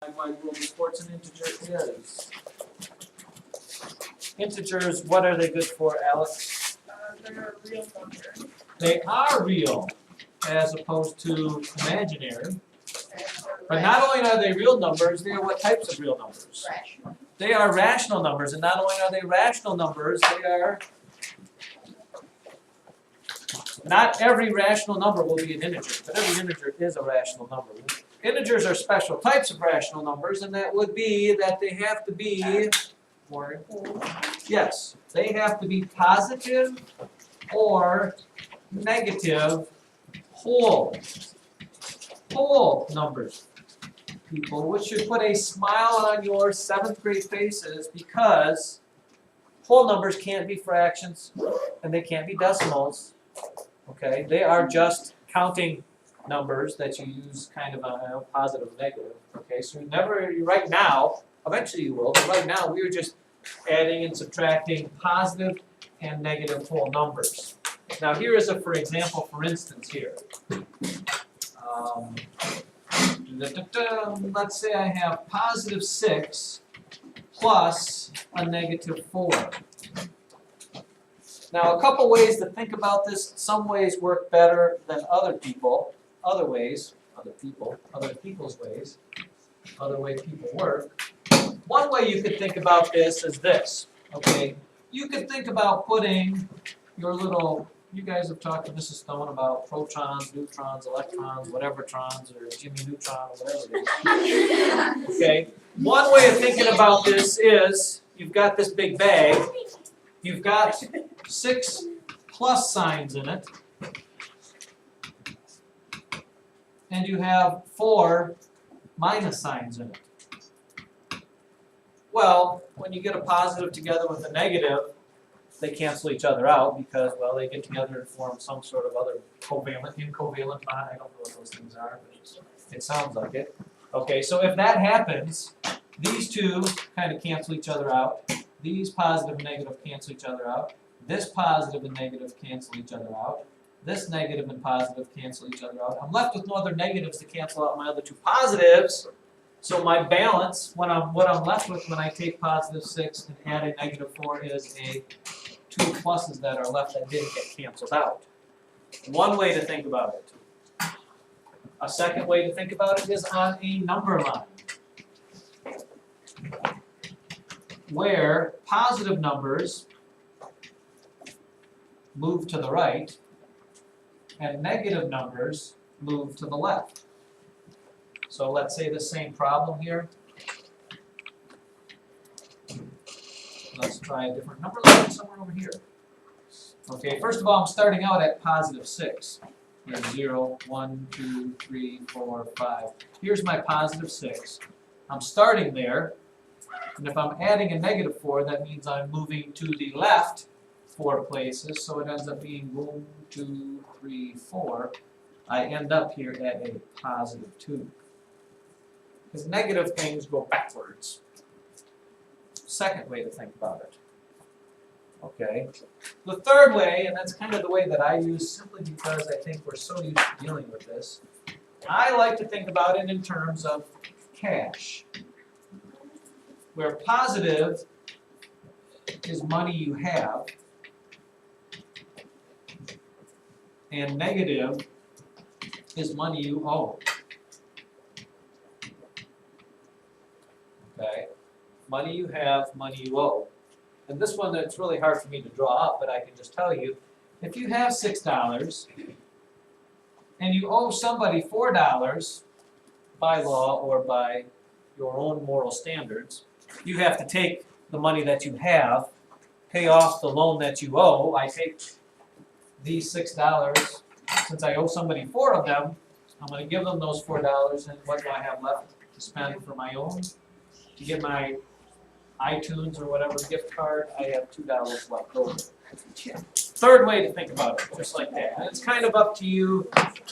Wide world of sports an integer is. Integers, what are they good for, Alex? They're a real number. They are real, as opposed to imaginary. But not only are they real numbers, they are what types of real numbers? Rational. They are rational numbers, and not only are they rational numbers, they are. Not every rational number will be an integer, but every integer is a rational number. Integers are special types of rational numbers, and that would be that they have to be, yes, they have to be positive or negative whole numbers, people, which should put a smile on your 7th grade faces, because whole numbers can't be fractions and they can't be decimals. Okay, they are just counting numbers that you use kind of a positive, negative. Okay, so right now, eventually you will, but right now we are just adding and subtracting positive and negative whole numbers. Now here is a, for example, for instance here. Let's say I have positive 6 plus a negative 4. Now, a couple ways to think about this. Some ways work better than other people. Other ways, other people's ways, other way people work. One way you could think about this is this, okay? You could think about putting your little, you guys have talked to Mrs. Stone about protons, neutrons, electrons, whatever trons, or Jimmy Neutron, or whatever it is. Okay? One way of thinking about this is, you've got this big bag, you've got 6 plus signs in it, and you have 4 minus signs in it. Well, when you get a positive together with a negative, they cancel each other out because, well, they get together and form some sort of other covalent, incovalent bond. I don't know what those things are, but it sounds like it. Okay, so if that happens, these two kind of cancel each other out. These positive and negative cancel each other out. This positive and negative cancel each other out. This negative and positive cancel each other out. I'm left with no other negatives to cancel out my other 2 positives. So my balance, what I'm left with when I take positive 6 and add a negative 4 is a 2 pluses that are left that didn't get canceled out. One way to think about it. A second way to think about it is on a number line, where positive numbers move to the right and negative numbers move to the left. So let's say the same problem here. Let's try a different number line somewhere over here. Okay, first of all, I'm starting out at positive 6. Here's 0, 1, 2, 3, 4, 5. Here's my positive 6. I'm starting there, and if I'm adding a negative 4, that means I'm moving to the left 4 places, so it ends up being 1, 2, 3, 4. I end up here at a positive 2. Because negative things go backwards. Second way to think about it. Okay. The third way, and that's kind of the way that I use simply because I think we're so used to dealing with this, I like to think about it in terms of cash. Where positive is money you have, and negative is money you owe. Okay? Money you have, money you owe. And this one, it's really hard for me to draw up, but I can just tell you, if you have $6 and you owe somebody $4 by law or by your own moral standards, you have to take the money that you have, pay off the loan that you owe. I take these $6, since I owe somebody 4 of them, I'm going to give them those $4, and what do I have left to spend for my own? To get my iTunes or whatever gift card, I have $2 left over. Third way to think about it, just like that. And it's kind of up to you,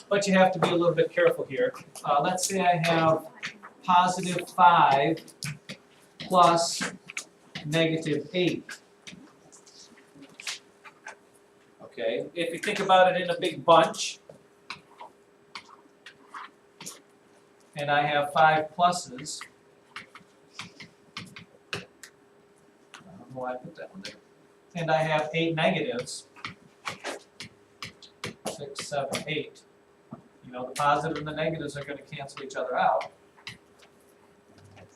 but you have to be a little bit careful here. Let's say I have positive 5 plus negative 8. Okay, if you think about it in a big bunch, and I have 5 pluses, don't know why I put that one there. And I have 8 negatives. 6, 7, 8. You know, the positive and the negatives are going to cancel each other out.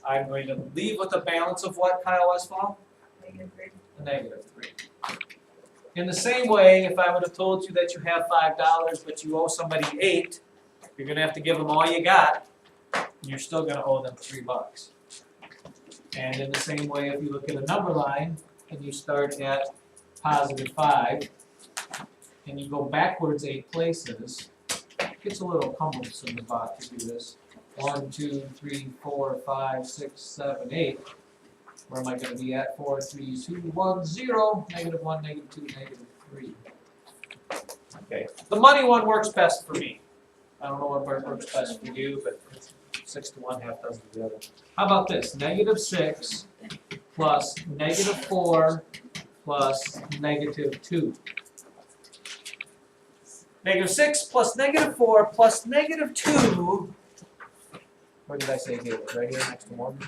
I'm going to leave with a balance of what, Kyle Westfall? A negative 3. In the same way, if I would have told you that you have $5, but you owe somebody 8, you're going to have to give them all you got. You're still going to owe them $3. And in the same way, if you look at a number line and you start at positive 5 and you go backwards 8 places, it gets a little cumbersome about to do this. 1, 2, 3, 4, 5, 6, 7, 8. Where am I going to be at? 4, 3, 2, 1, 0. Negative 1, negative 2, negative 3. Okay. The money one works best for me. I don't know what works best for you, but 6 to 1, half dozen to the other. How about this? Negative 6 plus negative 4 plus negative 2. Negative 6 plus negative 4 plus negative 2. Where did I say here? Right here next to 1.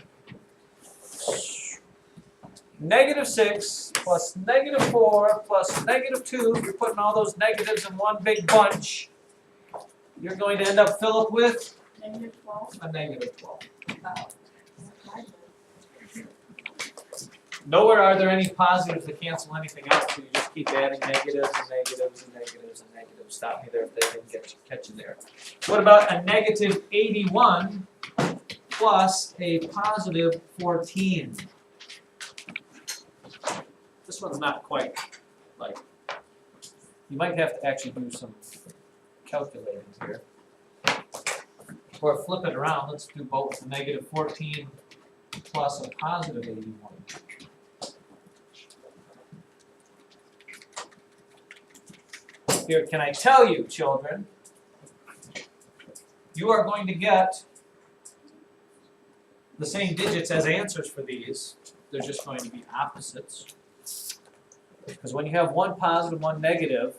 Negative 6 plus negative 4 plus negative 2. You're putting all those negatives in one big bunch. You're going to end up, Philip, with Negative 12. a negative 12. Nowhere are there any positives that cancel anything out, so you just keep adding negatives and negatives and negatives and negatives. Stop me there if they didn't catch you there. What about a negative 81 plus a positive 14? This one's not quite like, you might have to actually do some calculating here. Or flip it around, let's do both, a negative 14 plus a positive 81. Here, can I tell you, children, you are going to get the same digits as answers for these. They're just going to be opposites. Because when you have one positive, one negative,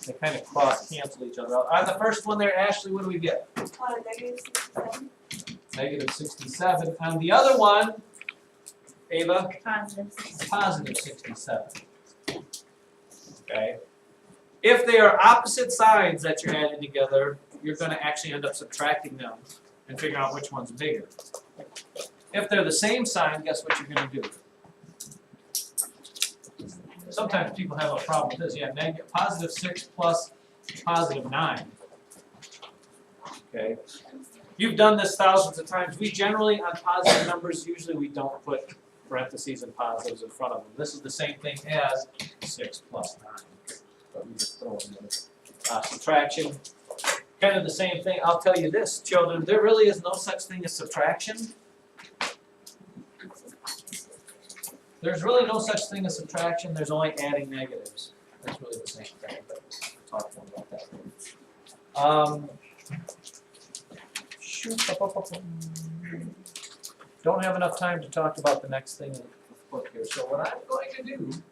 they kind of cross-cancel each other out. On the first one there, Ashley, what do we get? Negative 67. Negative 67. On the other one, Ava, Positive 67. positive 67. Okay? If they are opposite sides that you're adding together, you're going to actually end up subtracting them and figure out which one's bigger. If they're the same sign, guess what you're going to do? Sometimes people have a problem with this. Yeah, positive 6 plus positive 9. Okay? You've done this thousands of times. We generally, on positive numbers, usually we don't put parentheses and positives in front of them. This is the same thing as 6 plus 9. But we just throw in subtraction. Kind of the same thing. I'll tell you this, children, there really is no such thing as subtraction. There's really no such thing as subtraction. There's only adding negatives. That's really the same thing, but we'll talk more about that. Don't have enough time to talk about the next thing in the book here. So what I'm going to do